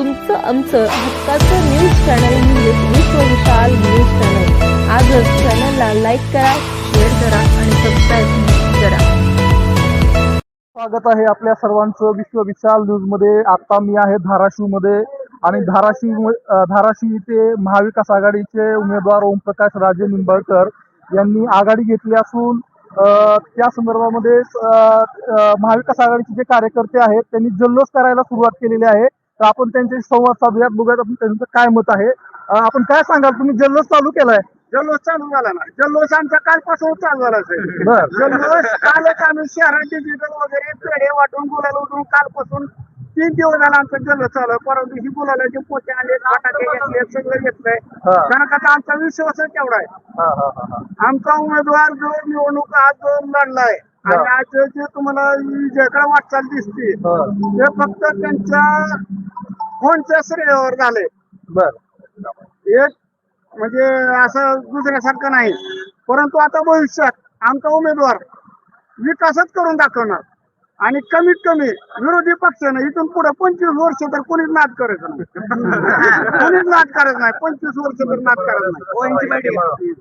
तुमचं आमचं हक्काचं न्यूज चॅनल म्हणजेच विश्व विशाल न्यूज चॅनल. आजच चॅनलला लाईक करा, शेअर करा आणि सबस्क्राईब करा. स्वागत आहे आपल्या सर्वांचं विश्व विशाल न्यूज मध्ये. आता मी आहे धाराशिव मध्ये आणि धाराशिव इथे महाविकास आघाडीचे उमेदवार ओमप्रकाश राजे निंबाळकर यांनी आघाडी घेतली असून त्या संदर्भामध्ये महाविकास आघाडीचे जे कार्यकर्ते आहेत त्यांनी जल्लोष करायला सुरुवात केलेली आहे. तर आपण त्यांच्याशी संवाद साधूयात, बघूयात आपण त्यांचं काय मत आहे. आपण काय सांगाल, तुम्ही जल्लोष चालू केलाय? जल्लोष चालू झाला ना. जल्लोष आमचा कालपासून चालू झाला बर. जल्लोष कालच आम्ही शहरात डिजिटल वगैरे पेढे वाटून गुलाल उठून कालपासून 3 दिवस झाला आमचा जल्लोष चालू आहे. परवा दिवशी गुलालाचे पोते आणले, फटाके घेतले, सगळं घेतलंय. कारण का आमचा विश्वासच तेवढा आहे. आमचा उमेदवार जो निवडणूक आज जो लढलाय आणि आज जे तुम्हाला विजयाकडे वाटचाल दिसते ते फक्त त्यांच्या फोनच्या श्रेयावर झाले. बर. एक म्हणजे असं दुसऱ्यासारखं नाही, परंतु आता भविष्यात आमचा उमेदवार विकासच करून दाखवणार आणि कमीत कमी विरोधी पक्षानं इथून पुढे 25 वर्ष तर कोणीच नाद करायचं नाही. कोणीच नाद करत नाही. 25 वर्ष तर नाद करत नाही.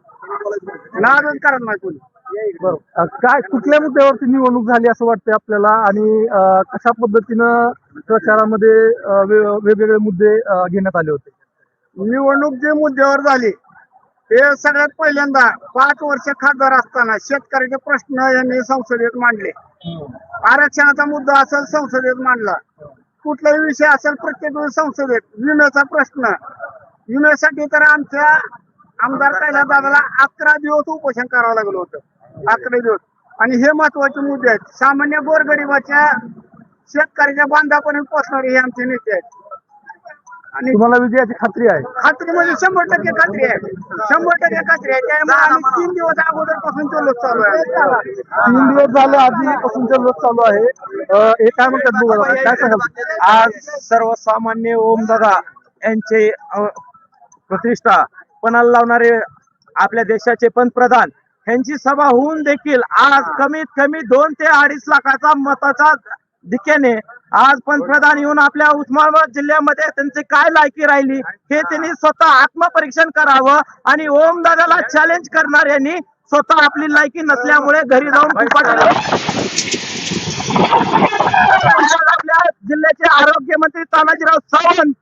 नादच करत नाही कोणी. काय कुठल्या मुद्द्यावरती निवडणूक झाली असं वाटतंय आपल्याला, आणि कशा पद्धतीनं प्रचारामध्ये वेगवेगळे मुद्दे घेण्यात आले होते? निवडणूक जे मुद्द्यावर झाली ते सगळ्यात पहिल्यांदा 5 वर्ष खासदार असताना शेतकऱ्याचे प्रश्न यांनी संसदेत मांडले. आरक्षणाचा मुद्दा असेल संसदेत मांडला, कुठलाही विषय असेल प्रत्येक वेळी संसदेत. विम्याचा प्रश्न, विम्यासाठी तर आमच्या आमदार कैलास दादाला 11 दिवस उपोषण करावं लागलं होतं. 11 दिवस. आणि हे महत्वाचे मुद्दे आहेत. सामान्य गोरगरिबाच्या शेतकऱ्याच्या बांधापर्यंत पोहोचणारे हे आमचे नेते आहेत. आणि तुम्हाला विजयाची खात्री आहे? खात्री म्हणजे 100% खात्री आहे. 100% खात्री आहे. त्यामुळे आम्ही 3 दिवस अगोदर पासून जल्लोष चालू आहे. 3 दिवस झाले आधीपासून जल्लोष चालू आहे. हे काय म्हणतात बघा, काय सांगाल? आज सर्वसामान्य ओमदादा यांचे प्रतिष्ठा पणाला लावणारे आपल्या देशाचे पंतप्रधान यांची सभा होऊन देखील आज कमीत कमी 2 ते 2.5 लाखाचा मताचा दिक्याने आज पंतप्रधान येऊन आपल्या उस्मानाबाद जिल्ह्यामध्ये त्यांची काय लायकी राहिली हे त्यांनी स्वतः आत्मपरीक्षण करावं आणि ओमदादाला चॅलेंज करणाऱ्यांनी स्वतः आपली लायकी नसल्यामुळे घरी जाऊन आपल्या जिल्ह्याचे आरोग्यमंत्री तानाजीराव सावंत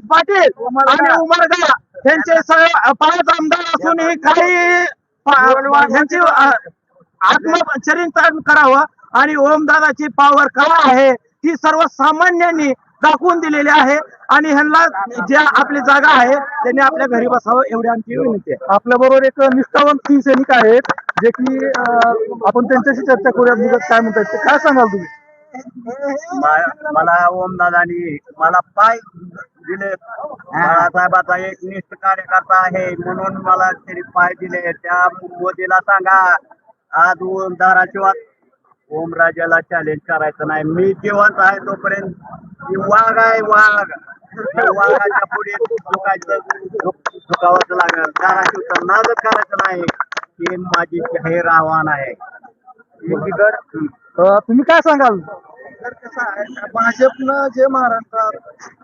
पाटील आणि उमरगा यांचे 5 आमदार असूनही काही यांची आत्मचरित्र करावं आणि ओमदादाची पावर काय आहे ती सर्वसामान्यांनी दाखवून दिलेली आहे. आणि ह्यांना ज्या आपली जागा आहे त्यांनी आपल्या घरी बसावं एवढी आमची विनंती आहे. आपल्या बरोबर एक निष्ठावंत शिवसैनिक आहेत जे की आपण त्यांच्याशी चर्चा करूया. काय म्हणतात ते काय सांगाल तुम्ही? मला ओमदादानी मला पाय दिले. बाळासाहेबाचा एक निष्ठ कार्यकर्ता आहे म्हणून मला तरी पाय दिले. त्या मोदीला सांगा आज धाराशिवात ओमराजाला चॅलेंज करायचं नाही. मी जिवंत आहे तोपर्यंत वाघ आहे. वाघ वाघाच्या पुढे झुकावंच लागणार. धाराशिवचं नादच करायचं नाही हे माझी जाहीर आव्हान आहे. तुम्ही काय सांगाल? तर कसं आहे, भाजपनं जे महाराष्ट्रात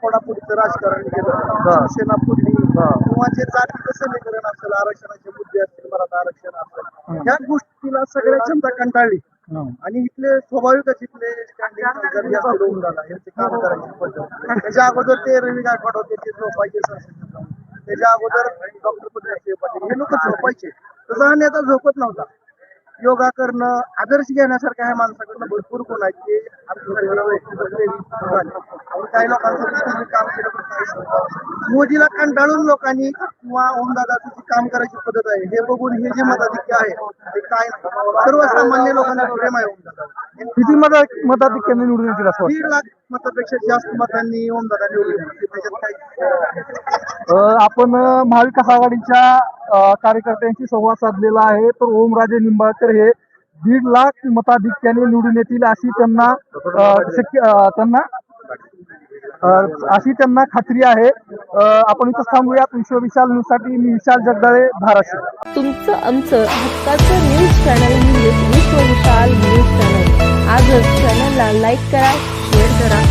फोडाफोडीचं राजकारण केलं, शिवसेना फुटली किंवा जे जातीचं समीकरण असेल, आरक्षणाचे मुद्दे असतील, मराठा आरक्षण असेल, या गोष्टीला सगळ्या जनता कंटाळली. आणि इथले स्वाभाविकच इथले स्टँडिंग झाला यांचे काम करायची पद्धत. त्याच्या अगोदर ते रवी गायकवाड होते, ते झोपायचे संसदेत जाऊन. त्याच्या अगोदर डॉक्टर पद्मश्री पाटील हे लोक झोपायचे. तसा नेता झोपत नव्हता. योगा करणं आदर्श घेण्यासारखं ह्या माणसाकडनं भरपूर गुण आहेत की काही लोकांचं काम केलं पण काही मोदीला कंटाळून लोकांनी किंवा ओमदादाचं जे काम करायची पद्धत आहे हे बघून हे जे मताधिक्य आहे ते काय सर्वसामान्य लोकांना प्रेम आहे ओमदादा. किती मताधिक्याने निवडून येतील असं वाटतं? 1.5 लाख मतापेक्षा जास्त मतांनी ओमदादा निवडून येतील. त्याच्यात काही आपण महाविकास आघाडीच्या कार्यकर्त्यांशी संवाद साधलेला आहे. तर ओमराजे निंबाळकर हे 1.5 लाख मताधिक्याने निवडून येतील अशी त्यांना खात्री आहे. आपण इथं थांबूयात. विश्व विशाल न्यूज साठी मी विशाल जगदाळे, धाराशिव. तुमचं आमचं हक्काचं न्यूज चॅनल म्हणजेच विश्व विशाल न्यूज चॅनल. आजच चॅनल लाईक करा, शेअर करा